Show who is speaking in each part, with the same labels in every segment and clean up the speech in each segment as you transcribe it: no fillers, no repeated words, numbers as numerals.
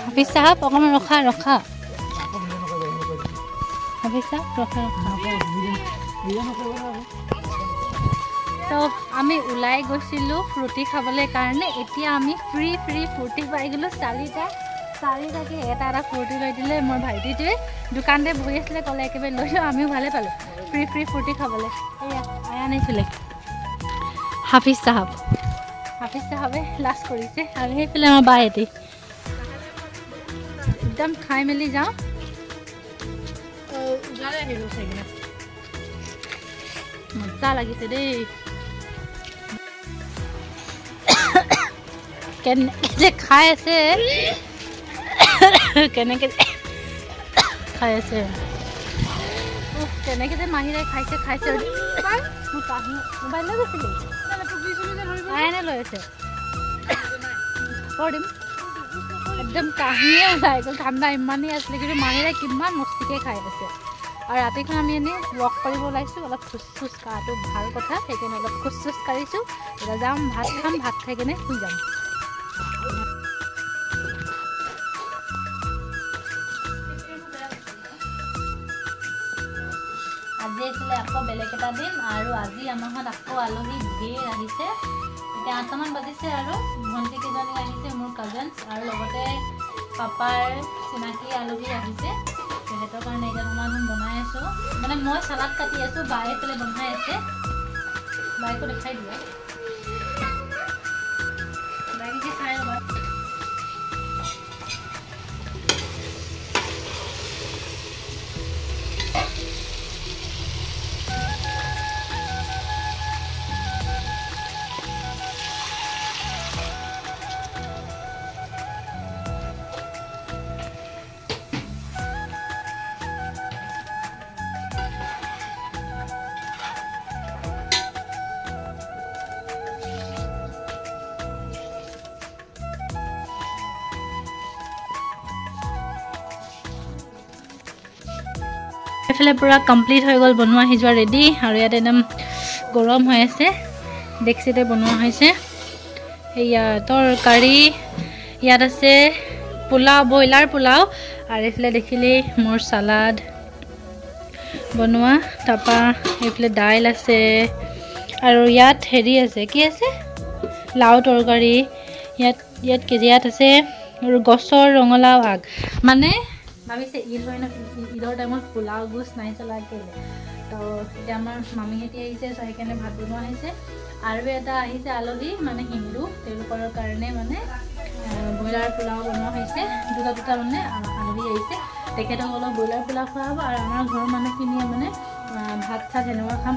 Speaker 1: হাফিজ সাহেব অকণমান ৰখা হাফিজ সাহেব ৰখা তো আমি ওলাই গৈছিলোঁ ফ্ৰুটি খাবলৈ কাৰণে এতিয়া আমি ফ্ৰী ফ্ৰুটি পাই গ'লোঁ চাৰিটাকে এটা ফ্ৰুটি লৈ দিলে মোৰ ভাইটিটোৱে দোকানতে বহি আছিলে ক'লে একেবাৰে লৈ লওঁ আমিও ভালে পালোঁ ফ্ৰী ফ্ৰুটি খাবলৈ এয়া আয়া আনিছিলে হাফিজ চাহাবে লাষ্ট কৰিছে আৰু সেইফালে আমাৰ বাহেঁতি একদম খাই মেলি যাওঁ মজা লাগিছে দেই কেনেকৈ যে খাই আছে কেনেকৈ যে মাহীৰে খাইছে মোবাইল লৈ গৈছিলোঁ আইনে লৈ আছে কৈ দিম একদম কাহিয়ে ওলাই গ'ল ঠাণ্ডা ইমানেই আছিলে কিন্তু মাহীৰে কিমান মস্তিকৈ খাই আছে আৰু ৰাতিখন আমি এনেই ৱক কৰিব ওলাইছোঁ অলপ খোজ কাঢ়াটো ভাল কথা সেইকাৰণে অলপ খোজ কাঢ়িছোঁ এতিয়া যাম ভাত খাম ভাত খাই কেনে শুই যাম আজি আছিলে আকৌ বেলেগ এটা দিন আৰু আজি আমাৰ ঘৰত আকৌ আলহী ধেৰ আহিছে এতিয়া 8টামান বাজিছে আৰু ভণ্টি কেইজনী আহিছে মোৰ কাজেনছ আৰু লগতে পাপাৰ চিনাকি আলহী আহিছে তেহেঁতৰ কাৰণে এতিয়া ধুমাধুম বনাই আছোঁ মানে মই চালাড কাটি আছোঁ বায়ে পেলাই বনাই আছে বায়েকো দেখাই দিয়া বায়েকে খাই ৰ'বা এফালে পুৰা কমপ্লিট হৈ গ'ল বনোৱা সিজোৱা ৰেডি আৰু ইয়াত একদম গৰম হৈ আছে ডেক্সিতে বনোৱা হৈছে সেয়া তৰকাৰী ইয়াত আছে পোলাও ব্ৰইলাৰ পোলাও আৰু এইফালে দেখিলে মোৰ চালাড বনোৱা তাৰপৰা এইফালে দাইল আছে আৰু ইয়াত হেৰি আছে কি আছে লাও তৰকাৰী ইয়াত কেজিয়াত আছে আৰু গছৰ ৰঙালাও আগ মানে ভাবিছে ঈদ হয় না ঈদৰ টাইমত পোলাও গোছ নাই চলা কেলে তো এতিয়া আমাৰ মামীহঁতি আহিছে তো সেইকাৰণে ভাত বনোৱা হৈছে আৰু এটা আহিছে আলহী মানে হিন্দু তেওঁলোকৰ কাৰণে মানে ব্ৰইলাৰ পোলাও বনোৱা হৈছে দুটা মানে আলহী আহিছে তেখেতসকলক ব্ৰইলাৰ পোলাও খোৱা হ'ব আৰু আমাৰ ঘৰৰ মানুহখিনিয়ে মানে ভাত চাত সেনেকুৱা খাম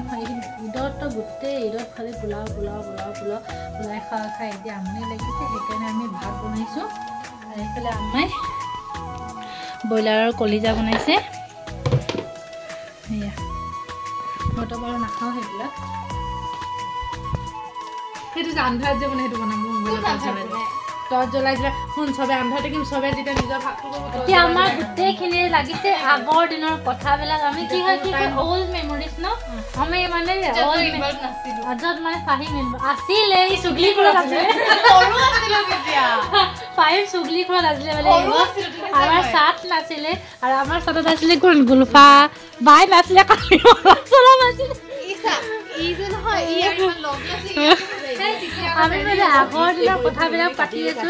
Speaker 1: ঈদততো গোটেই ঈদত খালি পোলাও খাই এতিয়া আমনি লাগিছে সেইকাৰণে আমি ভাত বনাইছোঁ আৰু এইফালে আম্মাই ব্ৰইলাৰৰ কলিজা বনাইছে সেয়া মইতো বাৰু নাখাওঁ সেইবিলাক সেইটো যে আন্ধাৰত যে মানে সেইটো বনাম টৰ্চ জ্বলাই দিলে শুন চবে আন্ধাৰ দেখিম চবে যেতিয়া নিজৰ ভাতটো এতিয়া আমাৰ গোটেইখিনিয়ে লাগিছে আগৰ দিনৰ কথাবিলাক আমি কি হয় অল্ড মেমৰিজ ন আমি মানে য'ত মানে ফাহি আছিলে চুগলি ঘৰত আছিলে ফাহিম চুগলি ঘৰত আছিলে মানে আমাৰ চাট নাছিলে আৰু আমাৰ চাটত আছিলে কোন গুলফা বাই নাছিলে চলাম আছিলে আমি মানে আগৰ দিনৰ কথাবিলাক পাতি আছো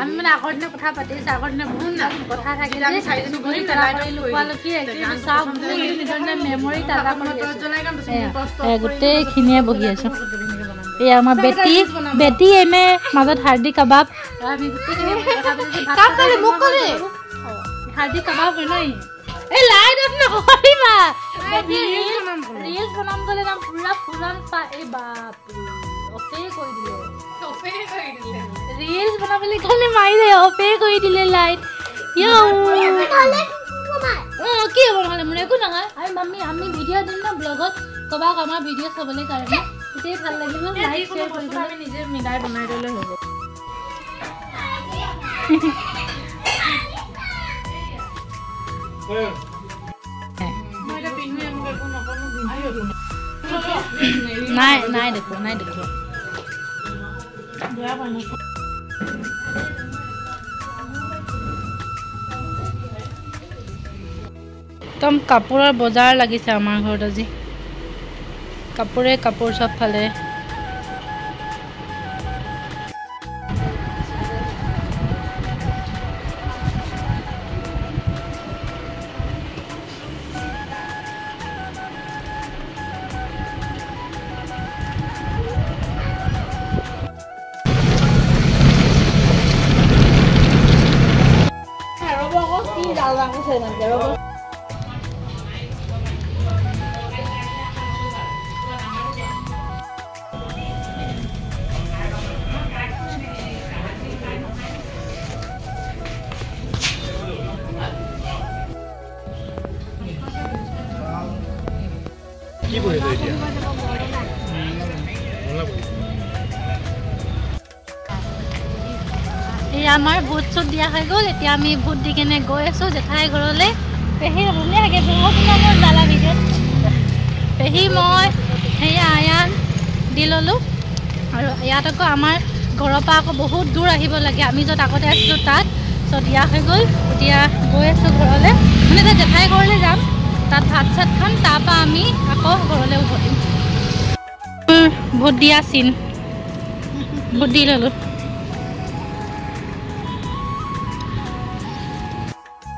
Speaker 1: আমি মানে আগৰ দিনৰ কথা পাতি আছো আগৰ দিনৰ বহুত কথা থাকিলে গোটেইখিনিয়ে বহি আছো এই আমাৰ বেটি এনে মাজত হাৰ্দি কাবাব হাৰ্দি কাবাব নাই এই লাইট অফ নকৰিবা ৰিলছ বনাম গ'লে নাম পুৰা ফুৰান এই বাপ অফে কৰি দিলে ৰিলছ বনাবলৈ কাৰণে মাৰিলে অফে কৰি দিলে লাইট কি হ'ব নহ'লে মোৰ একো নহয় আমি ভিডিঅ' দিম ন ব্লগত ক'বাক আমাৰ ভিডিঅ' চাবলৈ কাৰণে তেতিয়াই ভাল লাগিব লাইক শ্বেয়াৰ কৰিব আমি নিজে মিলাই বনাই দিলে হ'ব নাই দেখো একদম কাপোৰৰ বজাৰ লাগিছে আমাৰ ঘৰত আজি কাপোৰে কাপোৰ সব ফালে
Speaker 2: কি বহিলে এতিয়া
Speaker 1: এই আমাৰ ভোট চোট দিয়া হৈ গ'ল এতিয়া আমি ভোট দি কেনে গৈ আছোঁ জেঠাই ঘৰলৈ পেহী ধুনীয়াকৈ বহুত মোৰ দালা ভিডিঅ'ত পেহী মই সেয়া আয়ান দি ল'লোঁ আৰু ইয়াত আকৌ আমাৰ ঘৰৰ পৰা আকৌ বহুত দূৰ আহিব লাগে আমি য'ত আগতে আছিলোঁ তাত চ' দিয়া হৈ গ'ল এতিয়া গৈ আছোঁ ঘৰলৈ মানে এতিয়া জেঠাই ঘৰলৈ যাম তাত ভাত চাত খাম তাৰপৰা আমি আকৌ ঘৰলৈ উভতিম ভোট দিয়া চিন ভোট দি ল'লোঁ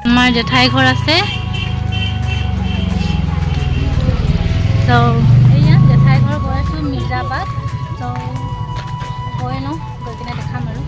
Speaker 1: আমাৰ জেঠাই ঘৰ আছে ত' এয়া জেঠাই ঘৰ গৈ আছোঁ মিৰ্জাবাদ ত' গৈ লওঁ গৈ কিনে দেখাম আৰু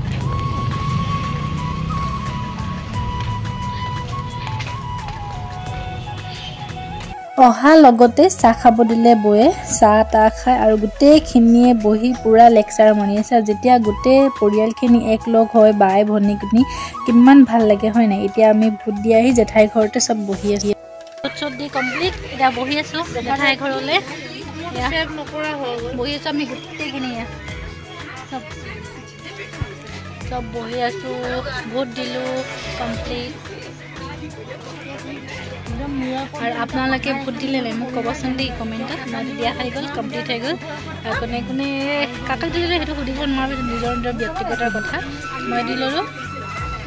Speaker 3: অহা লগতে চাহ খাব দিলে বৌয়ে চাহ তাহ খাই আৰু গোটেইখিনিয়ে বহি পুৰা লেকচাৰ মাৰি আছে আৰু যেতিয়া গোটেই পৰিয়ালখিনি একলগ হয় বাই ভনীখিনি কিমান ভাল লাগে হয় নাই এতিয়া আমি ভোট দি আহি জেঠাই ঘৰতে চব বহি আছোঁ
Speaker 1: ভোট চোট দি কমপ্লিট এতিয়া বহি আছোঁ জেঠাই ঘৰলৈ বহি আছোঁ আমি গোটেইখিনি চব বহি আছোঁ ভোট দিলোঁ কমপ্লিট আৰু আপোনালোকে ভোট দিলে নাই মোক ক'বচোন দেই কমেণ্টত মই দিয়া হৈ গ'ল কমপ্লিট হৈ গ'ল আৰু কোনে কোনে কাকাক দিলে সেইটো সুধিব নোৱাৰোঁ নিজৰ নিজৰ ব্যক্তিগতৰ কথা মই দি ল'লোঁ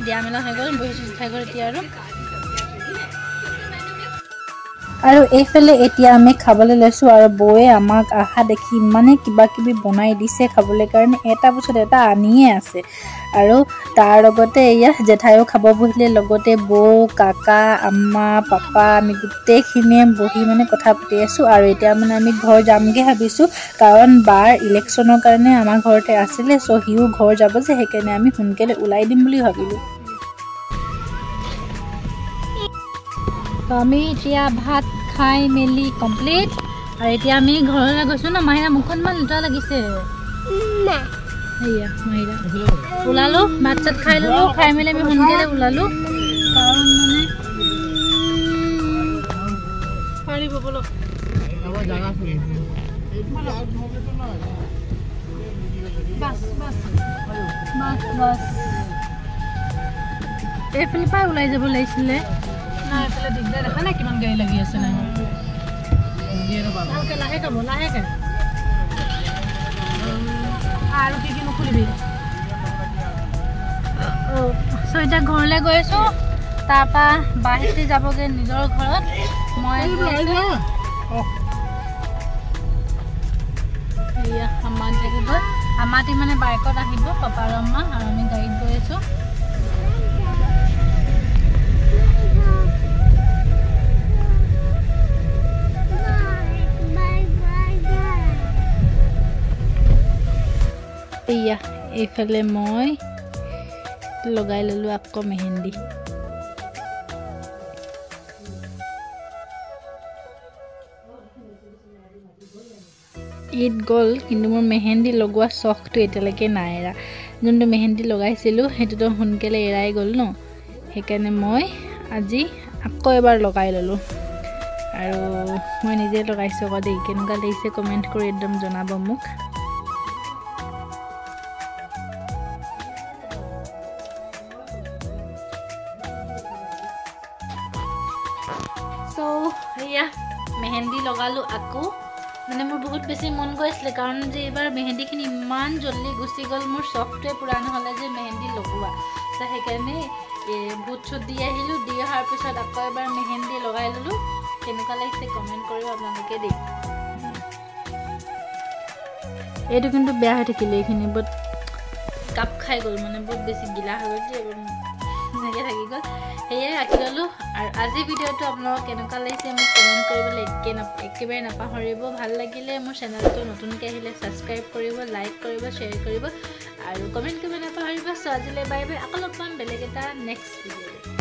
Speaker 1: দিয়া মেলা হৈ গ'ল বহিছোঁ জেঠাই ঘৰ এতিয়া
Speaker 3: আৰু এইফালে এতিয়া আমি খাবলৈ লৈছোঁ আৰু বৌয়ে আমাক আহা দেখি ইমানে কিবা কিবি বনাই দিছে খাবলৈ কাৰণে এটা পিছত এটা আনিয়ে আছে আৰু তাৰ লগতে এয়া জেঠাইও খাব বহিলে লগতে বৌ কাকা আম্মা পাপা আমি গোটেইখিনিয়ে বহি মানে কথা পাতি আছোঁ আৰু এতিয়া মানে আমি ঘৰ যামগৈ ভাবিছোঁ কাৰণ বাৰ ইলেকশ্যনৰ কাৰণে আমাৰ ঘৰতে আছিলে চ' সিও ঘৰ যাব যে সেইকাৰণে আমি সোনকালে ওলাই দিম বুলি ভাবিলোঁ
Speaker 1: আমি এতিয়া ভাত খাই মেলি কমপ্লিট আৰু এতিয়া আমি ঘৰলৈ গৈছোঁ ন মাহিৰা মুখখন ইমান লেতেৰা লাগিছে সেয়া মাহিৰা ওলালোঁ ভাত চাত খাই ল'লোঁ খাই মেলি আমি সোনকালে ওলালোঁ কাৰণ মানে এইফালৰ পৰা ওলাই যাব লাগিছিলে নাই এইফালে দিগদাৰ দেখা নাই কিমান গাড়ী লাগি আছে নাই ভালকৈ লাহে খাব লাহেকৈ আৰু কি কি নুখুলিবি চ' এতিয়া ঘৰলৈ গৈ আছোঁ তাৰপৰা বাহিৰতে যাবগৈ নিজৰ ঘৰত মই এয়া আমাৰ থাকিব আমাৰটি মানে বাইকত আহিব পাপা আৰু আম্মা আৰু আমি গাড়ীত গৈ আছোঁ এয়া এইফালে মই লগাই ল'লোঁ আকৌ মেহেন্দি ঈদ গ'ল কিন্তু মোৰ মেহেন্দি লগোৱা চখটো এতিয়ালৈকে নাই এৰা যোনটো মেহেন্দি লগাইছিলোঁ সেইটোতো সোনকালে এৰাই গ'ল ন সেইকাৰণে মই আজি আকৌ এবাৰ লগাই ল'লোঁ আৰু মই নিজে লগাইছোঁ আকৌ দেই কেনেকুৱা লাগিছে কমেণ্ট কৰি একদম জনাব মোক এয়া মেহেন্দি লগালোঁ আকৌ মানে মোৰ বহুত বেছি মন গৈ আছিলে কাৰণ যে এইবাৰ মেহেন্দিখিনি ইমান জল্দি গুচি গ'ল মোৰ চখটোৱে পূৰা নহ'লে যে মেহেন্দি লগোৱা ত' সেইকাৰণে ভোট চোট দি আহিলোঁ দি অহাৰ পিছত আকৌ এবাৰ মেহেন্দি লগাই ল'লোঁ কেনেকুৱা লাগিছে কমেণ্ট কৰিব আপোনালোকে দেই এইটো কিন্তু বেয়া হৈ থাকিলে এইখিনি বহুত কাপ খাই গ'ল মানে বহুত বেছি গিলা হৈ গ'ল যে এনেকৈ থাকি গ'ল সেয়ে ৰাখি ল'লোঁ আৰু আজি ভিডিঅ'টো আপোনালোকক কেনেকুৱা লাগিছে মোক কমেণ্ট কৰিবলৈ একেবাৰে নাপাহৰিব ভাল লাগিলে মোৰ চেনেলটো নতুনকৈ আহিলে ছাবস্ক্ৰাইব কৰিব লাইক কৰিব শ্বেয়াৰ কৰিব আৰু কমেণ্ট কৰিব নাপাহৰিব চ' আজিলৈ বাই বাই আকৌ লগ পাম বেলেগ এটা নেক্সট ভিডিঅ'লৈ